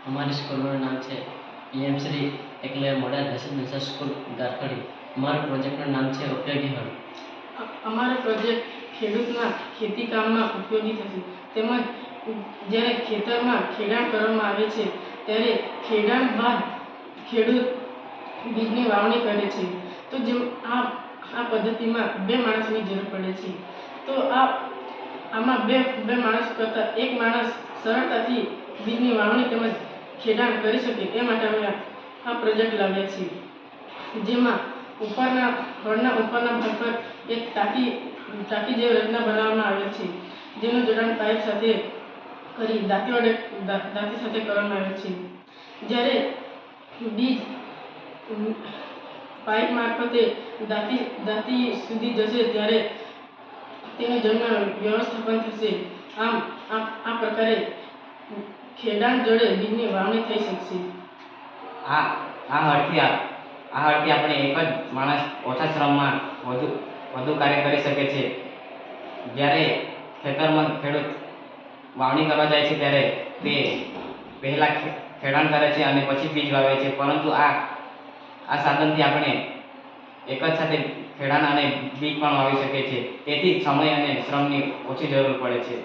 અમારી સ્કૂલનું નામ છે PM Shri Eklavya model residential school Garkhadi. અમારા પ્રોજેક્ટનું નામ છે ઉપયોગી હળ. અમારો પ્રોજેક્ટ ખેડૂતના ખેતી કામમાં ઉપયોગી થશે. તેમજ જ્યારે ખેતરમાં ખેડાણ કરવામાં આવે છે ત્યારે ખેડાણ બાદ ખેડૂત બીજની વાવણી કરે છે. તો જેમ આ પદ્ધતિમાં 2 માણસની જરૂર પડે છે. તો આમાં બે માણસ કરતાં એક માણસ સરળતાથી બીજની વાવણી તેમજ ખેડાણ કરી શકે એ માટે અમે આ પ્રોજેક્ટ લાવ્યા છીએ. જેમાં હળના ઉપરના ભાગ પર એક ટાંકી જેવી રચના બનાવવામાં આવેલ છે, જેનું જોડાણ પાઇપ સાથે કરી દાંતી સાથે કરવામાં આવે છે. જ્યારે બીજ પાઇપ મારફતે દાંતી સુધી જશે ત્યારે તેનું જમીન વ્યવસ્થાપન થશે. આમ આ પ્રકારે ખેડાણ જોડે બીજની વાવણી થઈ શકશે. આ હળથી આપણે એક જ માણસ ઓછા શ્રમમાં વધુ કાર્ય કરી શકે છે. જ્યારે ખેતરમાં ખેડૂત વાવણી કરવા જાય છે ત્યારે તે પહેલાં ખેડાણ કરે છે અને પછી બીજ વાવે છે, પરંતુ આ સાધનથી આપણે એક જ સાથે ખેડાણ અને બીજ પણ વાવી શકીએ છીએ. તેથી સમય અને શ્રમની ઓછી જરૂર પડે છે.